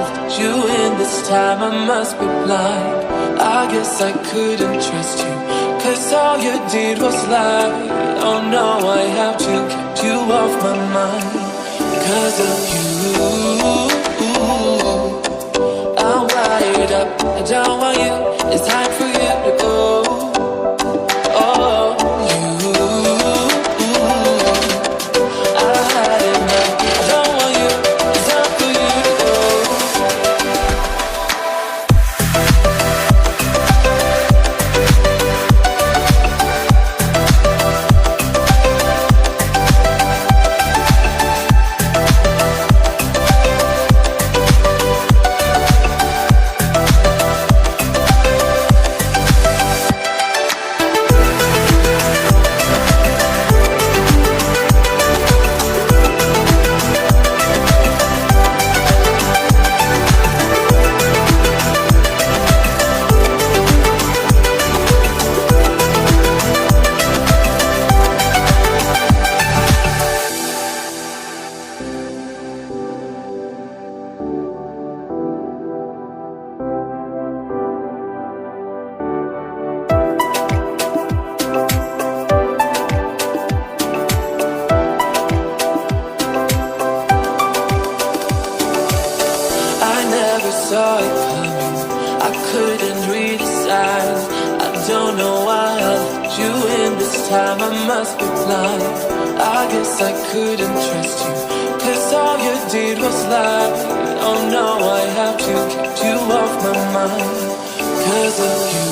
left you in this time, I must be blind. I guess I couldn't trust you, 'cause all you did was lie. Oh no, I have to keep you off my mind. 'Cause of you, I'm wired up. I don't want you, it's time for you to go. Oh, you, I had enough. I don't want you, it's time for you to go. Saw it coming, I couldn't read the signs. I don't know why I let you in this time, I must be blind. I guess I couldn't trust you, 'cause all you did was lie. Oh no, I have to keep you off my mind. 'Cause of you,